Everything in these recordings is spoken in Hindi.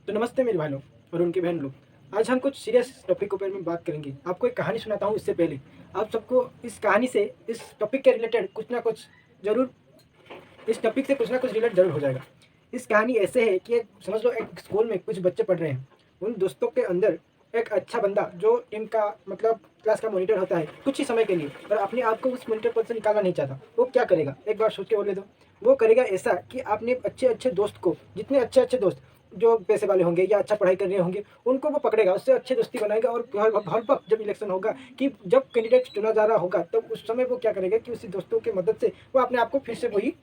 तो नमस्ते मेरे भाई लोग और उनके बहन लोग। आज हम कुछ सीरियस टॉपिक के ऊपर में बात करेंगे। आपको एक कहानी सुनाता हूँ। इससे पहले आप सबको इस कहानी से, इस टॉपिक के रिलेटेड कुछ ना कुछ ज़रूर, इस टॉपिक से कुछ ना कुछ रिलेट ज़रूर हो जाएगा। इस कहानी ऐसे है कि समझ लो एक स्कूल में कुछ बच्चे पढ़ रहे हैं। उन दोस्तों के अंदर एक अच्छा बंदा जो टीम का मतलब क्लास का मॉनिटर होता है कुछ ही समय के लिए, और अपने आप को उस मॉनिटर पद से निकालना नहीं चाहता। वो क्या करेगा, एक बार सोच के बोले तो वो करेगा ऐसा कि अपने अच्छे अच्छे दोस्त को, जितने अच्छे अच्छे दोस्त जो पैसे वाले होंगे या अच्छा पढ़ाई कर रहे होंगे, उनको वो पकड़ेगा, उससे अच्छी दोस्ती बनाएगा। और हर वक्त जब इलेक्शन होगा, कि जब कैंडिडेट चुना जा रहा होगा, तब उस समय वो क्या करेगा कि उसी दोस्तों की मदद से वो अपने आप को फिर से वही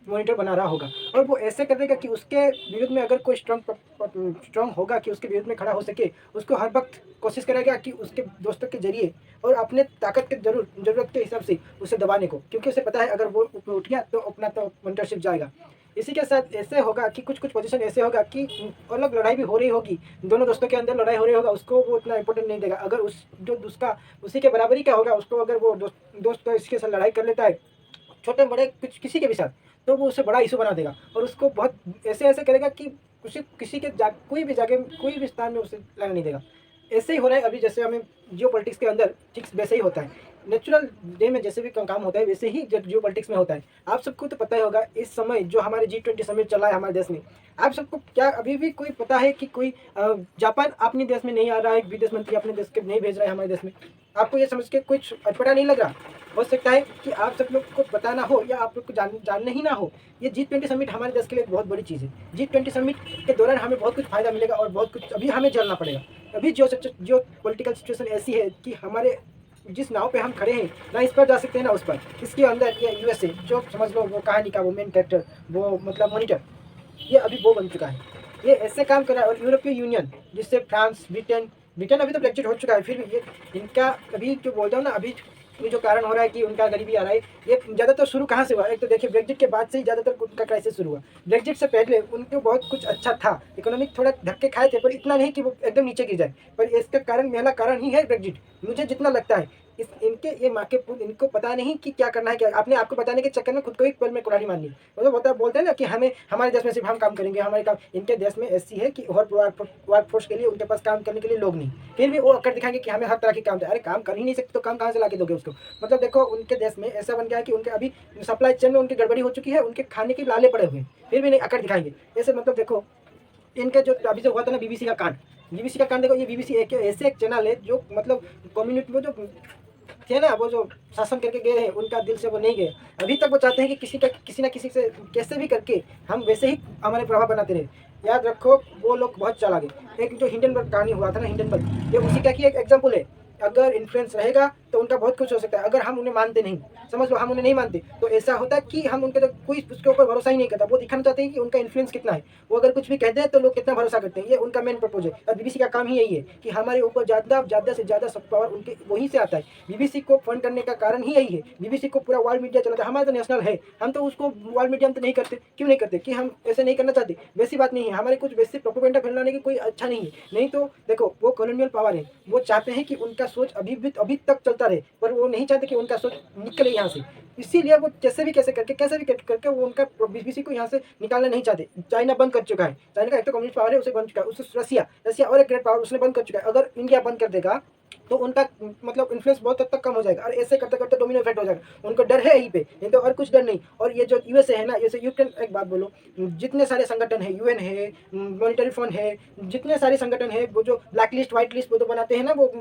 मॉनिटर बना रहा होगा। और वो ऐसे करेगा कि उसके विरुद्ध में अगर कोई स्ट्रॉन्ग होगा कि उसके विरुद्ध में खड़ा हो सके, उसको हर वक्त कोशिश करेगा कि उसके दोस्तों के जरिए और अपने ताकत के ज़रूरत के हिसाब से उसे दबाने को, क्योंकि उसे पता है अगर वो ऊपर उठ गया तो अपना तो मॉनिटरशिप जाएगा। इसी के साथ ऐसे होगा कि कुछ कुछ पोजीशन ऐसे होगा कि अलग लड़ाई भी हो रही होगी, दोनों दोस्तों के अंदर लड़ाई हो रही होगा, उसको वो उतना इंपॉर्टेंट नहीं देगा। अगर उस जो उसका उसी के बराबरी का होगा, उसको अगर वो दोस्त तो इसके साथ लड़ाई कर लेता है, छोटे बड़े कुछ किसी के भी साथ, तो वो उसे बड़ा इशू बना देगा और उसको बहुत ऐसे ऐसे करेगा कि किसी के कोई भी जगह कोई भी स्थान में उसे लगने नहीं देगा। ऐसे ही हो रहा है अभी। जैसे हमें जियो पॉलिटिक्स के अंदर ठीक वैसे ही होता है। नेचुरल डे में जैसे भी काम होता है, वैसे ही जियो पॉलिटिक्स में होता है। आप सबको तो पता ही होगा इस समय जो हमारे G20 समिट चला है हमारे देश में। आप सबको क्या अभी भी कोई पता है कि कोई जापान अपने देश में नहीं आ रहा है, विदेश मंत्री अपने देश के नहीं भेज रहा है हमारे देश में? आपको ये समझ के कुछ अटपटा नहीं लग रहा? हो सकता है कि आप सब लोग को पता ना हो या आप लोग को जानने ही ना हो। ये G20 समिट हमारे देश के लिए एक बहुत बड़ी चीज़ है। G20 समिट के दौरान हमें बहुत कुछ फायदा मिलेगा और बहुत कुछ अभी हमें झेलना पड़ेगा। अभी जो पॉलिटिकल सिचुएशन ऐसी है कि हमारे जिस नाव पे हम खड़े हैं, ना इस पर जा सकते हैं ना उस पर। इसके अंदर ये USA जो समझ लो वो कहानी का वो मेन कैरेक्टर, वो मतलब मॉनिटर, ये अभी वो बन चुका है। ये ऐसे काम कर रहा है। और यूरोपीय यूनियन, जिससे फ्रांस, ब्रिटेन ब्रिटेन अभी तो ब्रेक्जिट हो चुका है, फिर भी ये इनका अभी जो बोलता हूँ ना, अभी ये जो कारण हो रहा है कि उनका गरीबी आ रहा है, ये ज़्यादातर शुरू कहाँ से हुआ? एक तो देखिए ब्रेक्जिट के बाद से ही ज़्यादातर उनका क्राइसिस शुरू हुआ। ब्रेक्जिट से पहले उनको बहुत कुछ अच्छा था, इकोनॉमिक थोड़ा धक्के खाए थे, पर इतना नहीं कि वो एकदम नीचे गिर जाए। पर इसका कारण, पहला कारण ही है ब्रेक्जिट, मुझे जितना लगता है। इस इनके ये माँ के पुत, इनको पता नहीं कि क्या करना है, क्या अपने आपको बताने के चक्कर में खुद को एक पल में कुल्हाड़ी मारनी। मतलब बोलते हैं ना कि हमें हमारे देश में सिर्फ हम काम करेंगे, हमारे काम। इनके देश में ऐसी है कि और वर्क फोर्स के लिए उनके पास काम करने के लिए लोग नहीं, फिर भी वो अक्कड़ दिखाएंगे कि हमें हर तरह के काम है। अरे काम कर ही नहीं सकते तो काम कहाँ से ला के दोगे उसको? मतलब देखो उनके देश में ऐसा बन गया है कि उनके अभी सप्लाई चेन में उनकी गड़बड़ी हो चुकी है, उनके खाने के लाले पड़े हुए हैं, फिर भी नहीं अकड़ दिखाएंगे ऐसे। मतलब देखो इनके जो अभी जो हुआ था ना बीबीसी का कांड, बीबीसी का कांड देखो। ये बीबीसी एक ऐसे एक चैनल है जो मतलब कम्युनिटी वो जो थे ना, वो जो शासन करके गए हैं, उनका दिल से वो नहीं गए। अभी तक वो चाहते हैं कि किसी ना किसी से कैसे भी करके हम वैसे ही हमारे प्रभाव बनाते रहे। याद रखो वो लोग बहुत चालाक है। एक जो हिंडनबर्ग कहानी हुआ था ना, हिंडनबर्ग, ये उसी का की एक एग्जाम्पल है। अगर इन्फ्लुएंस रहेगा तो उनका बहुत कुछ हो सकता है। अगर हम उन्हें मानते नहीं, समझ लो हम उन्हें नहीं मानते, तो ऐसा होता है कि हम उनके, तो कोई उसके ऊपर भरोसा ही नहीं करता। वो दिखाना चाहते हैं कि उनका इन्फ्लुएंस कितना है, वो अगर कुछ भी कहते हैं तो लोग कितना भरोसा करते हैं। ये उनका मेन पर्पज है। और बीबीसी का काम ही यही है कि हमारे ऊपर ज़्यादा से ज़्यादा सब पावर उनके वहीं से आता है। बीबीसी को फंड करने का कारण ही यही है। बीबीसी को पूरा वर्ल्ड मीडिया चलाता है। हमारा तो नेशनल है, हम तो उसको वर्ल्ड मीडिया में तो नहीं करते। क्यों नहीं करते? कि हम ऐसे नहीं करना चाहते, वैसी बात नहीं है। हमारे कुछ वैसे प्रोपेगेंडा फैलाने की कोई अच्छा नहीं है। नहीं तो देखो वो कॉलोनियल पावर है, वो चाहते हैं कि उनका सोच अभी तक चलता रहे, पर वो नहीं चाहते कि उनका सोच निकले यहाँ से। इसीलिए वो कैसे भी करके वो उनका बीबीसी को यहाँ से निकालना नहीं चाहते। चाइना बंद कर चुका है, चाइना का एक तो कम्युनिस्ट पावर है, उसे बंद चुका है। उससे रसिया और एक ग्रेट पावर, उसने बंद कर चुका है। अगर इंडिया बंद कर देगा तो उनका मतलब इन्फ्लुएंस बहुत हद तक कम हो जाएगा, और ऐसे करते करते डोमिनो इफेक्ट हो जाएगा। उनको डर है यहीं पे, नहीं तो और कुछ डर नहीं। और ये जो यूएसए है ना, जैसे यूक्रेन, एक बात बोलो, जितने सारे संगठन है, यूएन है, मॉनिटरी फंड है, जितने सारे संगठन है, वो जो ब्लैक लिस्ट व्हाइट लिस्ट वो तो बनाते हैं ना, वो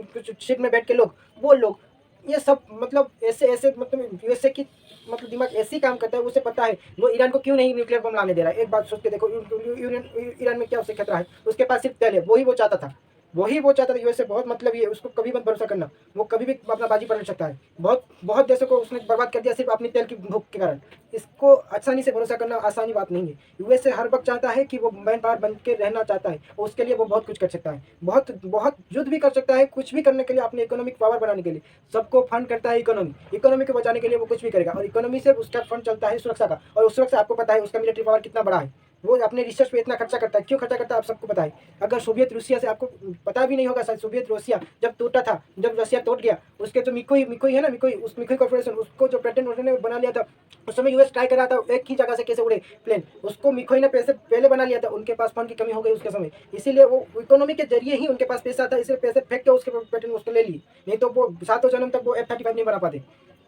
शिप में बैठ के लोग, वो लोग, ये सब मतलब ऐसे ऐसे मतलब यूएसए की मतलब दिमाग ऐसे ही काम करता है। उसे पता है वो ईरान को क्यों नहीं न्यूक्लियर बम लाने दे रहा है। एक बात सोच के देखो, ईरान में क्या उससे खतरा है? उसके पास सिर्फ तेल है, वही वो चाहता था। यूएसए बहुत मतलब ये, उसको कभी मत भरोसा करना, वो कभी भी अपना बाजी पलट सकता है। बहुत बहुत देशों को उसने बर्बाद कर दिया सिर्फ अपनी तेल की भूख के कारण। इसको आसानी से भरोसा करना आसानी बात नहीं है। यूएसए हर वक्त चाहता है कि वो मैन पावर बन के रहना चाहता है, और उसके लिए वो बहुत कुछ कर सकता है, बहुत बहुत युद्ध भी कर सकता है, कुछ भी करने के लिए, अपने इकोनॉमिक पावर बनाने के लिए। सबको फंड करता है इकोनॉमी को बचाने के लिए वो कुछ भी करेगा। और इकोनॉमी से उसका फंड चलता है सुरक्षा का, और उस सुरक्षा आपको पता है उसका मिलिट्री पावर कितना बड़ा है। वो अपने रिसर्च पे इतना खर्चा करता है, क्यों खर्चा करता है आप सबको पता है। अगर सोवियत रूसिया से, आपको पता भी नहीं होगा शायद, सोवियत रूसिया जब टूटा था, जब रसिया टूट गया, उसके जो मिकोई मिकोई है ना, मिकोई, उस मिकोई कॉर्पोरेशन, उसको जो पेटेंट उन्होंने बना लिया था, उस समय यूएस ट्राई कर रहा था एक ही जगह से कैसे उड़े प्लेन, उसको मिकोई ने पैसे पहले बना लिया था। उनके पास फंड की कमी हो गई उसके समय, इसीलिए वो इकोनॉमी के जरिए ही उनके पास पैसा था, इसलिए पैसे फेंक के उसके पेटेंट उसको ले लिए, नहीं तो वो सातों जन्म तक वो F-35 नहीं बना पाते।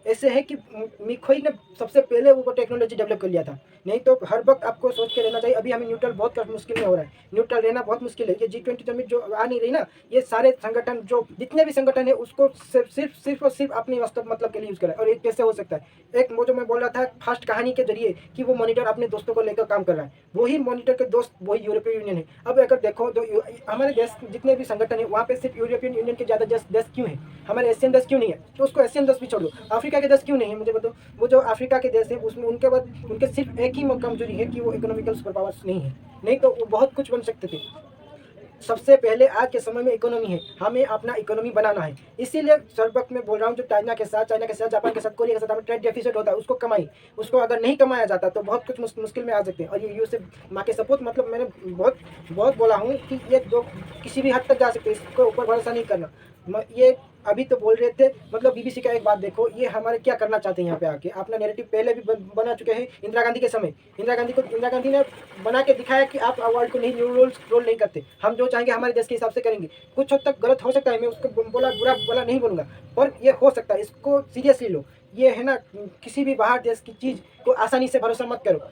ऐसे है कि मिखोई ने सबसे पहले वो टेक्नोलॉजी डेवलप कर लिया था, नहीं तो हर वक्त आपको सोच के रहना चाहिए। अभी हमें न्यूट्रल बहुत मुश्किल में हो रहा है, न्यूट्रल रहना बहुत मुश्किल है। ये G20 समिट जो आ नहीं रही ना, ये सारे संगठन, जो जितने भी संगठन है, उसको सिर्फ और सिर्फ अपनी वास्तव मतलब के लिए यूज़ कर रहा है। और ये कैसे हो सकता है, एक वो जो मैं बोल रहा था फर्स्ट कहानी के जरिए कि वो मॉनिटर अपने दोस्तों को लेकर काम कर रहा है, वही मॉनिटर के दोस्त वही यूरोपियन यूनियन है। अब अगर देखो तो हमारे देश जितने भी संगठन है, वहाँ पे सिर्फ यूरोपियन यूनियन के ज़्यादा देश क्यों है, हमारे एशियन देश क्यों नहीं है, तो उसको एशियन देश भी छोड़ दो, अफ्रीका के देश क्यों नहीं है मुझे बताओ। वो जो अफ्रीका के देश है, उसमें उनके बाद उनके सिर्फ एक ही कमजोरी है कि वो इकोनॉमिकल सुपर पावर्स नहीं है, नहीं तो वो बहुत कुछ बन सकते थे। सबसे पहले आज के समय में इकोनॉमी है, हमें अपना इकोनॉमी बनाना है। इसीलिए सर वक्त मैं बोल रहा हूँ, जो चाइना के साथ, जापान के साथ, कोरिया के साथ हमें ट्रेड डेफिसिट होता है, उसको कमाई, उसको अगर नहीं कमाया जाता तो बहुत कुछ मुश्किल में आ सकते हैं। और ये यूएसए माँ के सपूत, मतलब मैंने बहुत बहुत बोला हूँ कि ये जो किसी भी हद तक जा सकते हैं, इसको ऊपर भरोसा नहीं करना। ये अभी तो बोल रहे थे, मतलब बीबीसी का एक बात देखो, ये हमारे क्या करना चाहते हैं यहाँ पे आके, अपना नैरेटिव पहले भी बना चुके हैं। इंदिरा गांधी के समय, इंदिरा गांधी ने बना के दिखाया कि आप वर्ल्ड को नहीं रोल नहीं करते, हम जो चाहेंगे हमारे देश के हिसाब से करेंगे। कुछ हद तक गलत हो सकता है, मैं उसको बुरा नहीं बोलूँगा, पर ये हो सकता है, इसको सीरियसली लो। ये है ना, किसी भी बाहर देश की चीज़ को आसानी से भरोसा मत करो,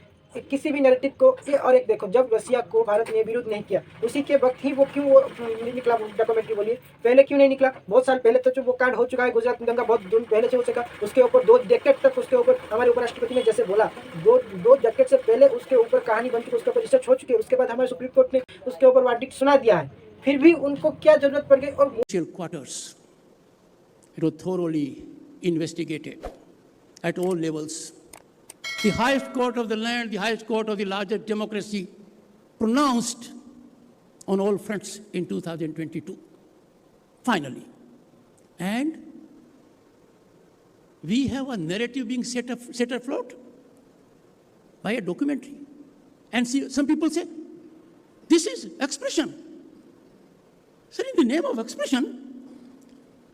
किसी भी नैरेटिव को। ये और एक देखो, जब रसिया को भारत ने विरोध नहीं किया, उसी के वक्त ही वो क्यों वो निकला डॉक्यूमेंट्री, बोलिए पहले क्यों नहीं निकला। बहुत साल पहले तो जो वो कांड हो चुका है, गुजरात में दंगा बहुत दिन पहले से हो चुका, उसके ऊपर 2 डेकेड तक उसके ऊपर हमारे उपराष्ट्रपति ने जैसे बोला, दो डेकेड से पहले उसके ऊपर कहानी बन चुकी, उसके ऊपर रिसर्च हो चुकी है। उसके बाद हमारे सुप्रीम कोर्ट ने उसके ऊपर वर्डिक्ट सुना दिया है, फिर भी उनको क्या जरूरत पड़ गई। और quarters, it was thoroughly investigated at all levels. The highest court of the land, the highest court of the largest democracy, pronounced on all fronts in 2022, finally. And we have a narrative being set afloat by a documentary. And see, some people say, this is expression. Sir, in the name of expression,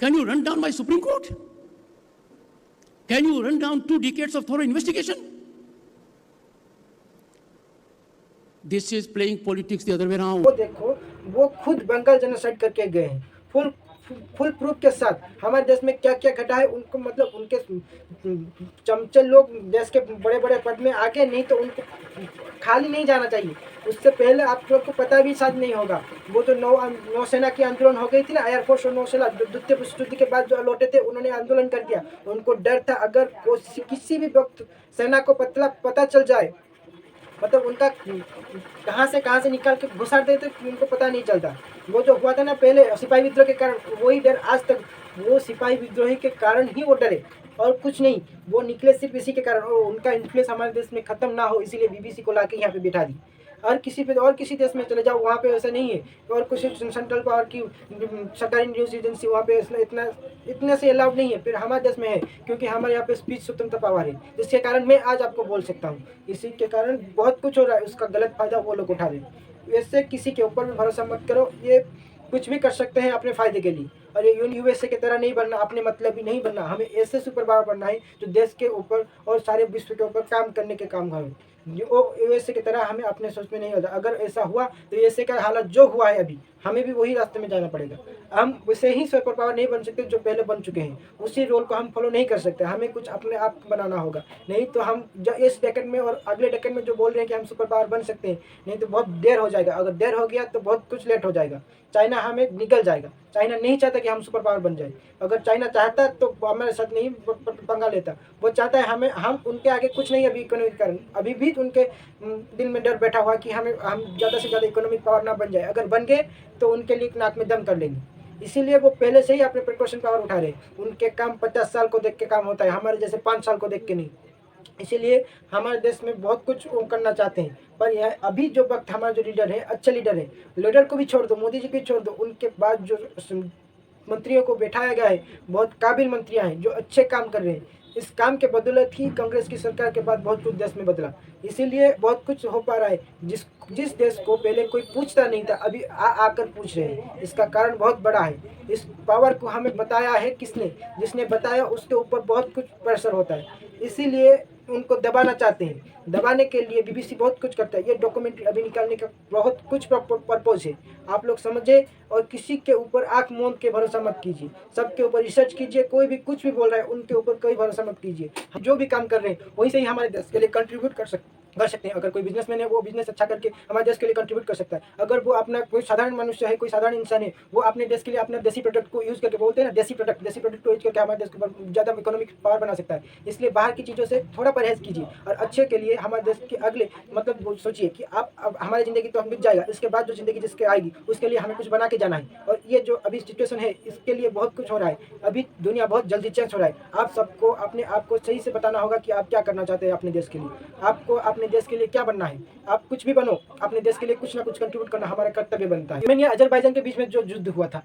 can you run down my Supreme Court? Can you run down 2 decades of thorough investigation? This is playing politics the other way around. वो देखो, वो खुद बंगाल जेनोसाइड करके गए हैं, फुल प्रूफ के साथ। हमारे देश में क्या क्या घटा है, उनको मतलब उनके चमचे लोग देश के बड़े बड़े पद में आके, नहीं तो उनको खाली नहीं जाना चाहिए। उससे पहले आप लोग को पता भी शायद नहीं होगा, वो जो नौसेना की आंदोलन हो गई थी ना, एयरफोर्स और नौसेना द्वितीय विश्व युद्ध के बाद जो लौटे थे, उन्होंने आंदोलन कर दिया। उनको डर था, अगर किसी भी वक्त सेना को पता चल जाए, मतलब उनका कहाँ से निकाल के घुसा देते उनको पता नहीं चलता। वो जो हुआ था ना पहले सिपाही विद्रोह के कारण, वही डर आज तक, वो सिपाही विद्रोही के कारण ही वो डरे और कुछ नहीं। वो निकले सिर्फ इसी के कारण, और उनका इन्फ्लुएंस हमारे देश में खत्म ना हो, इसीलिए बीबीसी को लाके यहाँ पे बिठा दी। और किसी देश में चले जाओ, वहाँ पे ऐसा नहीं है। और कुछ सेंट्रल पावर की सरकारी न्यूज़ एजेंसी वहाँ पे इतने से अलाउड नहीं है, फिर हमारे देश में है, क्योंकि हमारे यहाँ पे स्पीच स्वतंत्रता पावर है, जिसके कारण मैं आज आपको बोल सकता हूँ। इसी के कारण बहुत कुछ हो रहा है, उसका गलत फायदा वो लोग उठा रहे हैं। वैसे किसी के ऊपर भी भरोसा मत करो, ये कुछ भी कर सकते हैं अपने फ़ायदे के लिए। और ये यूएसए की तरह नहीं बनना, अपने मतलब ही नहीं बनना। हमें ऐसे सुपर पावर बनना है जो देश के ऊपर और सारे विश्व के ऊपर काम करने के काम करें। वो यूएसए की तरह हमें अपने सोच में नहीं होता। अगर ऐसा हुआ तो यूएसए का हालत जो हुआ है अभी, हमें भी वही रास्ते में जाना पड़ेगा। हम वैसे ही सुपर पावर नहीं बन सकते जो पहले बन चुके हैं, उसी रोल को हम फॉलो नहीं कर सकते। हमें कुछ अपने आप बनाना होगा, नहीं तो हम जो इस डेकेड में और अगले डेकेड में जो बोल रहे हैं कि हम सुपर पावर बन सकते हैं, नहीं तो बहुत देर हो जाएगा। अगर देर हो गया तो बहुत कुछ लेट हो जाएगा, चाइना हमें निकल जाएगा। चाइना नहीं चाहता कि हम सुपर पावर बन जाए। अगर चाइना चाहता तो हमारे साथ नहीं पंगा लेता। वो चाहता है हम उनके आगे कुछ नहीं। अभी इकोनॉमी के कारण अभी भी उनके दिल में डर बैठा हुआ कि हम ज़्यादा से ज़्यादा इकोनॉमिक पावर ना बन जाए। अगर बन गए तो उनके लिए नाक में दम कर लेंगे। इसीलिए वो पहले से ही अपने प्रिकॉशन पावर उठा रहे। उनके काम 50 साल को देख के काम होता है, हमारे जैसे 5 साल को देख के नहीं। इसीलिए हमारे देश में बहुत कुछ वो करना चाहते हैं, पर यह अभी जो वक्त हमारे जो लीडर है, अच्छे लीडर है, लीडर को भी छोड़ दो, मोदी जी को भी छोड़ दो, उनके बाद जो मंत्रियों को बैठाया गया है, बहुत काबिल मंत्रियां हैं जो अच्छे काम कर रहे हैं। इस काम के बदौलत ही कांग्रेस की सरकार के बाद बहुत कुछ देश में बदला। इसीलिए बहुत कुछ हो पा रहा है। जिस देश को पहले कोई पूछता नहीं था, अभी आकर पूछ रहे हैं। इसका कारण बहुत बड़ा है। इस पावर को हमें बताया है किसने? जिसने बताया उसके ऊपर बहुत कुछ प्रेशर होता है, इसीलिए उनको दबाना चाहते हैं। दबाने के लिए बीबीसी बहुत कुछ करता है। ये डॉक्यूमेंट्री अभी निकालने का बहुत कुछ पर्पज है, आप लोग समझे। और किसी के ऊपर आंख मूंद के भरोसा मत कीजिए, सबके ऊपर रिसर्च कीजिए। कोई भी कुछ भी बोल रहा है उनके ऊपर कोई भरोसा मत कीजिए। हम जो भी काम कर रहे हैं वही से ही हमारे देश के लिए कंट्रीब्यूट कर सकते हैं। अगर कोई बिजनेसमैन है, वो बिजनेस अच्छा करके हमारे देश के लिए कंट्रीब्यूट कर सकता है। अगर वो अपना कोई साधारण मनुष्य है, कोई साधारण इंसान है, वो अपने देश के लिए अपना देसी प्रोडक्ट को यूज़ करके, बोलते हैं ना देसी प्रोडक्ट को यूज करके हमारे देश को ज़्यादा इकोनॉमिक पावर बना सकता है। इसलिए बाहर की चीज़ों से थोड़ा परहेज कीजिए और अच्छे के लिए हमारे देश के अगले मतलब वो सोचिए कि आप अब हमारी ज़िंदगी तो हम बीत जाएगा, इसके बाद जो ज़िंदगी जिसके आएगी उसके लिए हमें कुछ बना के जाना है। और ये जो अभी सिचुएशन है इसके लिए बहुत कुछ हो रहा है। अभी दुनिया बहुत जल्दी चेंज हो रहा है। आप सबको अपने आप को सही से बताना होगा कि आप क्या करना चाहते हैं अपने देश के लिए। आपको अपने देश के लिए क्या बनना है। आप कुछ भी बनो, अपने देश के लिए कुछ ना कुछ कंट्रीब्यूट करना हमारा कर्तव्य बनता है। आर्मेनिया अजरबैजान के बीच में जो युद्ध हुआ था,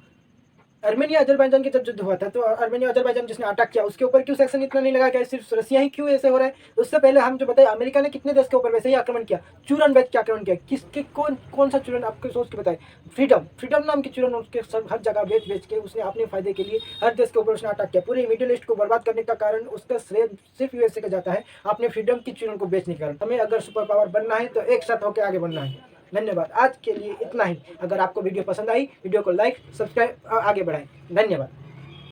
आर्मेनिया अजरबैजान के जब युद्ध हुआ था, तो आर्मेनिया अजरबैजान जिसने अटैक किया उसके ऊपर क्यों सेक्शन इतना नहीं लगा? क्या सिर्फ रसिया ही क्यों ऐसे हो रहा है? उससे पहले हम जो बताए, अमेरिका ने कितने देश के ऊपर वैसे ही आक्रमण किया, चूरन बेच के आक्रमण किया। किसके कौन सा चूरन आपको सोच के बताए? फ्रीडम नाम की चूरन उसके सब हर जगह बेच के उसने अपने फायदे के लिए हर देश के ऊपर उसने अटैक किया। पूरे मिडिल ईस्ट को बर्बाद करने का कारण उसका श्रेय सिर्फ यूएसए का जाता है, अपने फ्रीडम की चूरन को बेचने के कारण। हमें अगर सुपर पावर बनना है तो एक साथ होकर आगे बढ़ना है। धन्यवाद। आज के लिए इतना ही। अगर आपको वीडियो पसंद आई, वीडियो को लाइक, सब्सक्राइब, आगे बढ़ाएं। धन्यवाद।